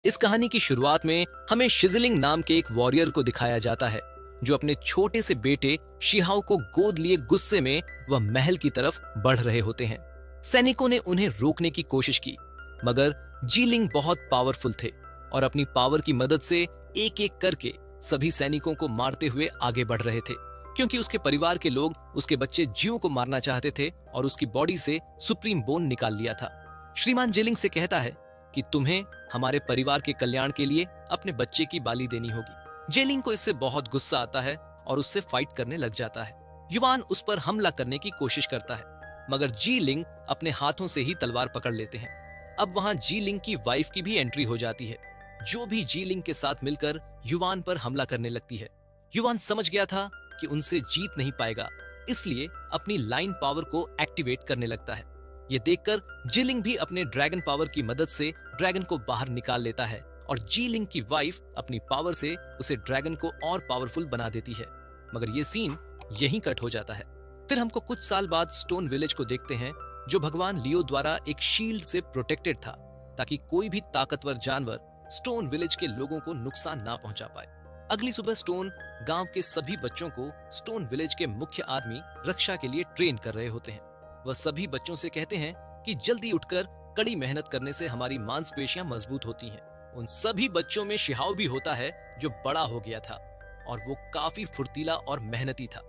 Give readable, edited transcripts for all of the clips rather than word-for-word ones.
इस कहानी की शुरुआत में हमें शिजलिंग नाम के एक वॉरियर को दिखाया जाता है जो अपने छोटे से बेटे शिहाओ को गोद लिए गुस्से में वह महल की तरफ बढ़ रहे होते हैं। सैनिकों ने उन्हें रोकने की कोशिश की, मगर जीलिंग बहुत पावरफुल थे और अपनी पावर की मदद से एक एक करके सभी सैनिकों को मारते हुए आगे बढ़ रहे थे, क्योंकि उसके परिवार के लोग उसके बच्चे जियो को मारना चाहते थे और उसकी बॉडी से सुप्रीम बोन निकाल लिया था। श्रीमान जेलिंग से कहता है कि तुम्हें हमारे परिवार के कल्याण के लिए अपने बच्चे की बाली देनी होगी। जेलिंग को इससे बहुत गुस्सा आता है और उससे फाइट करने लग जाता है। युवान उस पर हमला करने की कोशिश करता है, मगर जीलिंग अपने हाथों से ही तलवार पकड़ लेते हैं। अब वहां जीलिंग की वाइफ की भी एंट्री हो जाती है, जो भी जीलिंग के साथ मिलकर युवान पर हमला करने लगती है। युवान समझ गया था कि उनसे जीत नहीं पाएगा, इसलिए अपनी लाइन पावर को एक्टिवेट करने लगता है। ये देखकर जीलिंग भी अपने ड्रैगन पावर की मदद से ड्रैगन को बाहर निकाल लेता है और जीलिंग की वाइफ अपनी पावर से उसे ड्रैगन को और पावरफुल बना देती है। मगर ये सीन यहीं कट हो जाता है। फिर हमको कुछ साल बाद स्टोन विलेज को देखते हैं, जो भगवान लियो द्वारा एक शील्ड से प्रोटेक्टेड था, ताकि कोई भी ताकतवर जानवर स्टोन विलेज के लोगों को नुकसान ना पहुंचा पाए। अगली सुबह स्टोन गांव के सभी बच्चों को स्टोन विलेज के मुख्य आदमी रक्षा के लिए ट्रेन कर रहे होते हैं। वह सभी बच्चों से कहते हैं कि जल्दी उठकर कड़ी मेहनत करने से हमारी मांसपेशियां मजबूत होती हैं। उन सभी बच्चों में शिहाओ भी होता है, जो बड़ा हो गया था और वो काफी फुर्तीला और मेहनती था,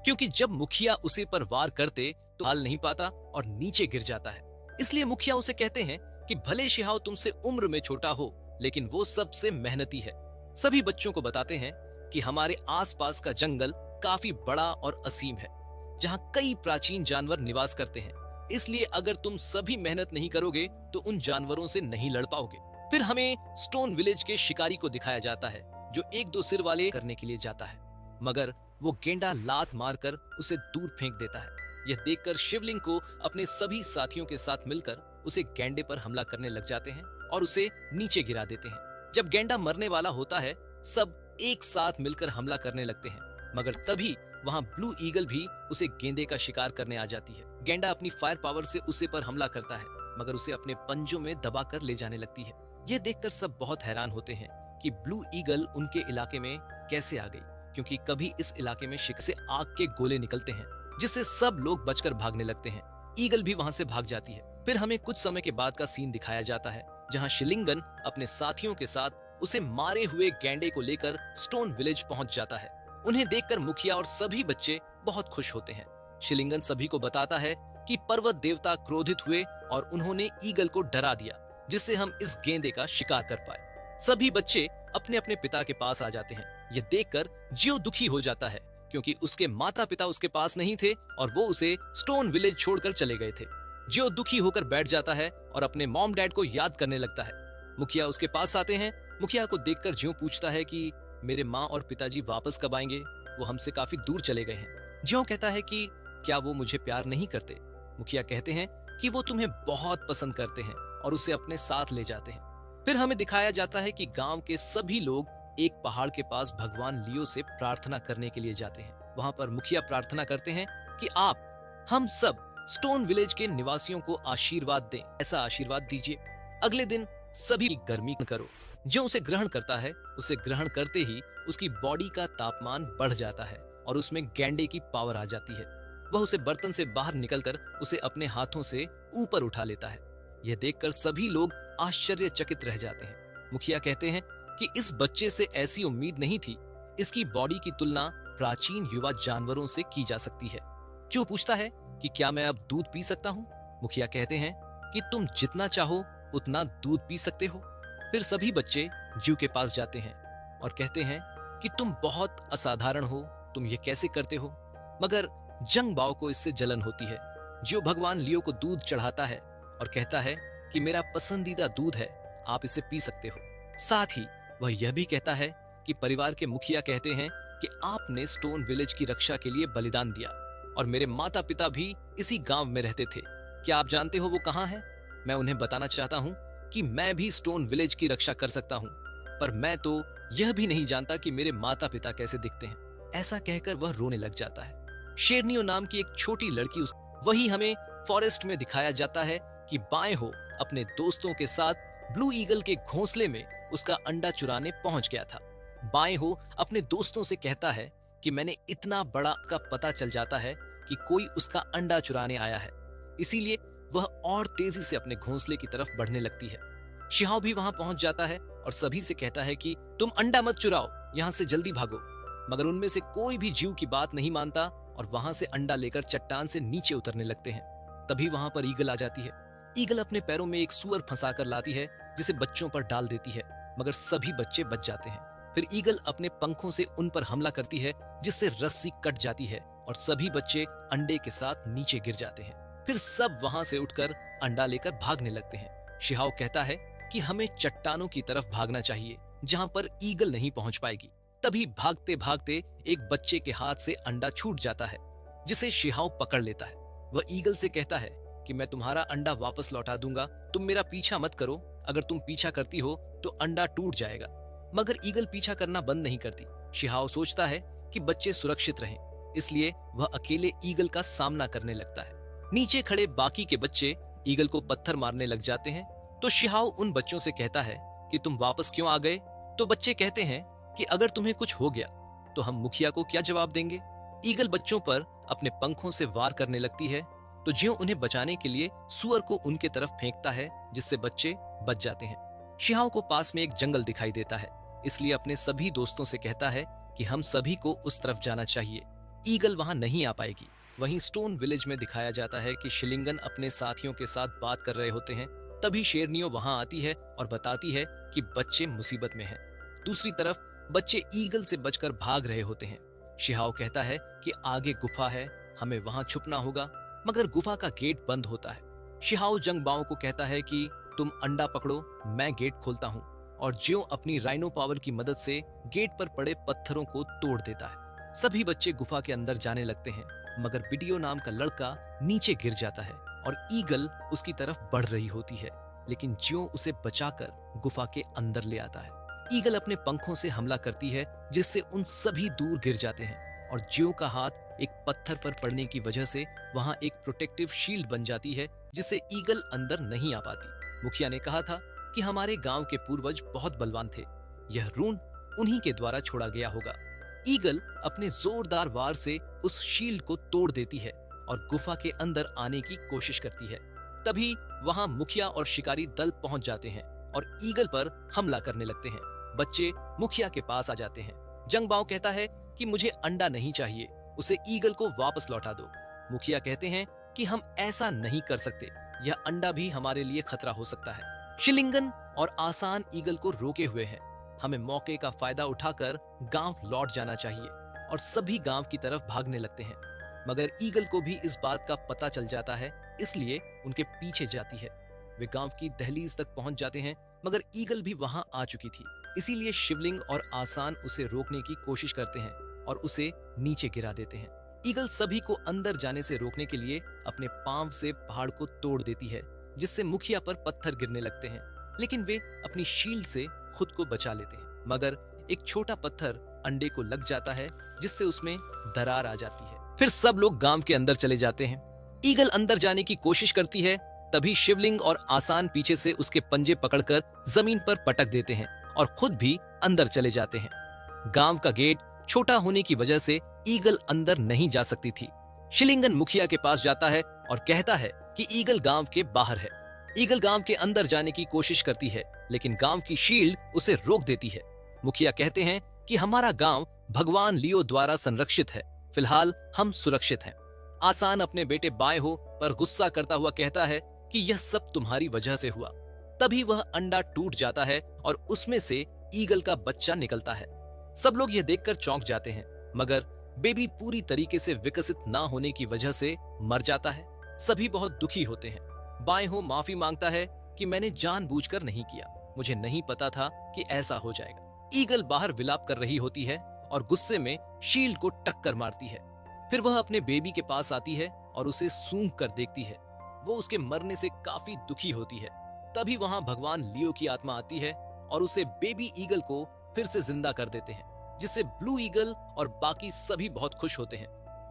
क्योंकि जब मुखिया उसे पर वार करते तो हाल नहीं पाता और नीचे गिर जाता है। इसलिए मुखिया उसे कहते हैं कि भले शिहाओ तुमसे उम्र में छोटा हो, लेकिन वो सबसे मेहनती है। सभी बच्चों को बताते हैं कि हमारे आसपास का जंगल काफी बड़ा और असीम है, जहां कई प्राचीन जानवर निवास करते हैं। इसलिए अगर तुम सभी मेहनत नहीं करोगे तो उन जानवरों से नहीं लड़ पाओगे। फिर हमें स्टोन विलेज के शिकारी को दिखाया जाता है, जो एक दो सिर वाले करने के लिए जाता है, मगर वो गेंडा लात मारकर उसे दूर फेंक देता है। यह देखकर शिवलिंग को अपने सभी साथियों के साथ मिलकर उसे गेंडे पर हमला करने लग जाते हैं और उसे नीचे गिरा देते हैं। जब गेंडा मरने वाला होता है, सब एक साथ मिलकर हमला करने लगते हैं, मगर तभी वहां ब्लू ईगल भी उसे गेंदे का शिकार करने आ जाती है। गेंडा अपनी फायर पावर से उसे पर हमला करता है, मगर उसे अपने पंजों में दबाकर ले जाने लगती है। यह देखकर सब बहुत हैरान होते हैं कि ब्लू ईगल उनके इलाके में कैसे आ गई, क्योंकि कभी इस इलाके में शिकार से आग के गोले निकलते हैं, जिससे सब लोग बचकर भागने लगते हैं। ईगल भी वहां से भाग जाती है। फिर हमें कुछ समय के बाद का सीन दिखाया जाता है, जहां शिलिंगन अपने साथियों के साथ उसे मारे हुए गेंडे को लेकर स्टोन विलेज पहुंच जाता है। उन्हें देखकर मुखिया और सभी बच्चे बहुत खुश होते हैं। शिलिंगन सभी को बताता है कि पर्वत देवता क्रोधित हुए और उन्होंने ईगल को डरा दिया, जिससे हम इस गेंदे का शिकार कर पाए। सभी बच्चे अपने अपने पिता के पास आ जाते हैं। यह देखकर जियो दुखी हो जाता है, क्योंकि उसके माता पिता उसके पास नहीं थे और वो उसे स्टोन विलेज छोड़कर चले गए थे। जियो दुखी होकर बैठ जाता है और अपने मॉम डैड को याद करने लगता है। मुखिया उसके पास आते हैं। मुखिया को देखकर जियो पूछता है कि मेरे माँ और पिताजी वापस कब आएंगे? वो हमसे काफी दूर चले गए हैं। जियो कहता है कि क्या वो मुझे प्यार नहीं करते? मुखिया कहते हैं कि वो तुम्हें बहुत पसंद करते हैं और उसे अपने साथ ले जाते हैं। फिर हमें दिखाया जाता है कि गांव के सभी लोग एक पहाड़ के पास भगवान लियो से प्रार्थना करने के लिए जाते हैं। वहां पर मुखिया प्रार्थना करते हैं कि आप हम सब स्टोन विलेज के निवासियों को आशीर्वाद दें, ऐसा आशीर्वाद दीजिए। अगले दिन सभी गर्मी करो। जो उसे ग्रहण करता है, उसे ग्रहण करते ही उसकी बॉडी का तापमान बढ़ जाता है और उसमें गेंडे की पावर आ जाती है। वह उसे बर्तन से बाहर निकलकर उसे अपने हाथों से ऊपर उठा लेता है। यह देखकर सभी लोग आश्चर्यचकित रह जाते हैं। मुखिया कहते हैं कि इस बच्चे से ऐसी उम्मीद नहीं थी। इसकी बॉडी की तुलना प्राचीन युवा जानवरों से की जा सकती है। जो पूछता है कि क्या मैं अब दूध पी सकता हूँ? मुखिया कहते हैं कि तुम जितना चाहो उतना दूध पी सकते हो। फिर सभी बच्चे जियो के पास जाते हैं और कहते हैं कि तुम बहुत असाधारण हो, तुम ये कैसे करते हो? मगर जंग बाओ को इससे जलन होती है। जियो भगवान लियो को दूध चढ़ाता है और कहता है कि मेरा पसंदीदा दूध है, आप इसे पी सकते हो। साथ ही वह यह भी कहता है कि परिवार के मुखिया कहते हैं कि आपने स्टोन विलेज की रक्षा के लिए बलिदान दिया और मेरे माता पिता भी इसी गांव में रहते थे। क्या आप जानते हो वो कहाँ है? मैं उन्हें बताना चाहता हूँ कि मैं भी स्टोन विलेज की रक्षा कर सकता हूँ, पर मैं तो यह भी नहीं जानता कि मेरे माता पिता कैसे दिखते हैं। ऐसा कहकर वह रोने लग जाता है। शेरनियो नाम की एक छोटी लड़की वही हमें फॉरेस्ट में दिखाया जाता है कि बाएं हो अपने दोस्तों के साथ ब्लू ईगल के घोंसले में उसका अंडा चुराने पहुंच गया था। बाएं हो अपने दोस्तों से कहता है कि मैंने इतना बड़ा का पता चल जाता है कि कोई उसका अंडा चुराने आया है, इसीलिए वह और तेजी से अपने घोंसले की तरफ बढ़ने लगती है। शिहाओ भी वहां पहुंच जाता है और सभी से कहता है कि तुम अंडा मत चुराओ, यहां से जल्दी भागो। मगर उनमें से कोई भी जीव की बात नहीं मानता और वहां से अंडा लेकर चट्टान से नीचे उतरने लगते हैं। तभी वहां पर ईगल आ जाती है। ईगल अपने पैरों में एक सुअर फंसा कर लाती है जिसे बच्चों पर डाल देती है, मगर सभी बच्चे बच जाते हैं। फिर ईगल अपने पंखों से उन पर हमला करती है जिससे रस्सी कट जाती है और सभी बच्चे अंडे के साथ नीचे गिर जाते हैं। फिर सब वहां से उठकर अंडा लेकर भागने लगते हैं। शिहाओ कहता है कि हमें चट्टानों की तरफ भागना चाहिए जहां पर ईगल नहीं पहुंच पाएगी। तभी भागते भागते एक बच्चे के हाथ से अंडा छूट जाता है जिसे शिहाओ पकड़ लेता है। वह ईगल से कहता है कि मैं तुम्हारा अंडा वापस लौटा दूंगा, तुम मेरा पीछा मत करो, अगर तुम पीछा करती हो तो अंडा टूट जाएगा। मगर ईगल पीछा करना बंद नहीं करती। शिहाओ सोचता है कि बच्चे सुरक्षित रहें, इसलिए वह अकेले ईगल का सामना करने लगता है। नीचे खड़े बाकी के बच्चे ईगल को पत्थर मारने लग जाते हैं तो शिहाओ उन बच्चों से कहता है कि तुम वापस क्यों आ गए। तो बच्चे कहते हैं कि अगर तुम्हें कुछ हो गया तो हम मुखिया को क्या जवाब देंगे। ईगल बच्चों पर अपने पंखों से वार करने लगती है तो ज्यों उन्हें बचाने के लिए सुअर को उनके तरफ फेंकता है जिससे बच्चे बच जाते हैं। शिहाओ को पास में एक जंगल दिखाई देता है, इसलिए अपने सभी दोस्तों से कहता है कि हम सभी को उस तरफ जाना चाहिए। ईगल वहां नहीं आ पाएगी। वहीं स्टोन विलेज में दिखाया जाता है कि शिलिंगन अपने साथियों के साथ बात कर रहे होते हैं। तभी शेरनियों वहां आती है और बताती है कि बच्चे मुसीबत में हैं। दूसरी तरफ बच्चे ईगल से बचकर भाग रहे होते हैं। शिहाओ कहता है कि आगे गुफा है, हमें वहां छुपना होगा, मगर गुफा का गेट बंद होता है। शिहाओ जंगबाओं को कहता है कि तुम अंडा पकड़ो, मैं गेट खोलता हूँ, और ज्यों अपनी राइनो पावर की मदद से गेट पर पड़े पत्थरों को तोड़ देता है। सभी बच्चे गुफा के अंदर जाने लगते हैं, मगर बिडियो नाम का लड़का नीचे गिर जाता है और ईगल उसकी तरफ बढ़ रही होती है, लेकिन ज्यों उसे बचाकर गुफा के अंदर ले आता है। ईगल अपने पंखों से हमला करती है जिससे उन सभी दूर गिर जाते हैं और ज्यों का हाथ एक पत्थर पर पड़ने की वजह से वहां एक प्रोटेक्टिव शील्ड बन जाती है जिससे ईगल अंदर नहीं आ पाती। मुखिया ने कहा था कि हमारे गांव के पूर्वज बहुत बलवान थे, यह ऋण उन्हीं के द्वारा छोड़ा गया होगा। ईगल अपने जोरदार वार से उस शील्ड को तोड़ देती है और गुफा के अंदर आने की कोशिश करती है। तभी वहां मुखिया और शिकारी दल पहुंच जाते हैं और ईगल पर हमला करने लगते हैं। बच्चे मुखिया के पास आ जाते हैं। जंगबाओ कहता है कि मुझे अंडा नहीं चाहिए, उसे ईगल को वापस लौटा दो। मुखिया कहते हैं कि हम ऐसा नहीं कर सकते, यह अंडा भी हमारे लिए खतरा हो सकता है। शिलिंगन और आसान ईगल को रोके हुए हैं। हमें मौके का फायदा उठाकर गांव लौट जाना चाहिए और सभी गांव की तरफ भागने लगते हैं। मगर ईगल को भी इस बात का पता चल जाता है, इसलिए उनके पीछे जाती है। वे गांव की दहलीज तक पहुंच जाते हैं, मगर ईगल भी वहां आ चुकी थी, इसीलिए शिवलिंग और आसान उसे रोकने की कोशिश करते हैं और उसे नीचे गिरा देते हैं। ईगल सभी को अंदर जाने से रोकने के लिए अपने पांव से पहाड़ को तोड़ देती है, जिससे मुखिया पर पत्थर गिरने लगते हैं, लेकिन वे अपनी शील्ड से खुद को बचा लेते हैं। मगर एक छोटा पत्थर अंडे को लग जाता है जिससे उसमें दरार आ जाती है। फिर सब लोग गांव के अंदर चले जाते हैं। ईगल अंदर जाने की कोशिश करती है, तभी शिवलिंग और आसान पीछे से उसके पंजे पकड़कर जमीन पर पटक देते हैं और खुद भी अंदर चले जाते हैं। गांव का गेट छोटा होने की वजह से ईगल अंदर नहीं जा सकती थी। शिलिंगन मुखिया के पास जाता है और कहता है कि ईगल गांव के बाहर है। ईगल गांव के अंदर जाने की कोशिश करती है, लेकिन गांव की शील्ड उसे रोक देती है। मुखिया कहते हैं कि हमारा गांव भगवान लियो द्वारा संरक्षित है, फिलहाल हम सुरक्षित हैं। आसान अपने बेटे बाएं हो पर गुस्सा करता हुआ कहता है कि यह सब तुम्हारी वजह से हुआ। तभी वह अंडा टूट जाता है और उसमें से ईगल का बच्चा निकलता है। सब लोग यह देखकर चौंक जाते हैं, मगर बेबी पूरी तरीके से विकसित ना होने की वजह से मर जाता है। सभी बहुत दुखी होते हैं। बाएं हो माफी मांगता है कि मैंने जानबूझकर नहीं किया, मुझे नहीं पता था कि ऐसा हो जाएगा। ईगल बाहर विलाप कर रही होती है और गुस्से में शील्ड को टक्कर मारती है। फिर वह अपने बेबी के पास आती है और उसे सूंघ कर देखती है। वो उसके मरने से काफी दुखी होती है। तभी वहां भगवान लियो की आत्मा आती है और उसे बेबी ईगल को फिर से जिंदा कर देते हैं, जिससे ब्लू ईगल और बाकी सभी बहुत खुश होते हैं।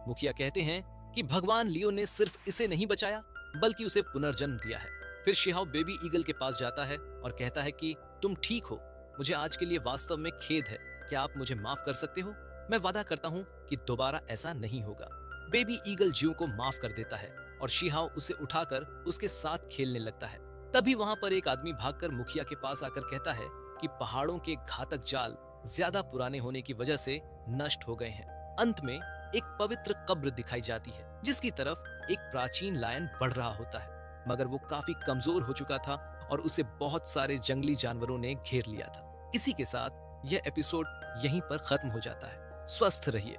मुखिया कहते हैं कि भगवान लियो ने सिर्फ इसे नहीं बचाया बल्कि उसे पुनर्जन्म दिया है। फिर शिहाओ बेबी ईगल के पास जाता है और कहता है कि तुम ठीक हो, मुझे आज के लिए वास्तव में खेद है, क्या आप मुझे माफ कर सकते हो? मैं वादा करता हूँ कि दोबारा ऐसा नहीं होगा। बेबी ईगल जियो को माफ कर देता है और शिहाओ उसे उठाकर उसके साथ खेलने लगता है। तभी वहां पर एक आदमी भागकर मुखिया के पास आकर कहता है कि पहाड़ों के घातक जाल ज्यादा पुराने होने की वजह से नष्ट हो गए हैं। अंत में एक पवित्र कब्र दिखाई जाती है जिसकी तरफ एक प्राचीन लायन बढ़ रहा होता है, मगर वो काफी कमजोर हो चुका था और उसे बहुत सारे जंगली जानवरों ने घेर लिया था। इसी के साथ यह एपिसोड यहीं पर खत्म हो जाता है। स्वस्थ रहिए।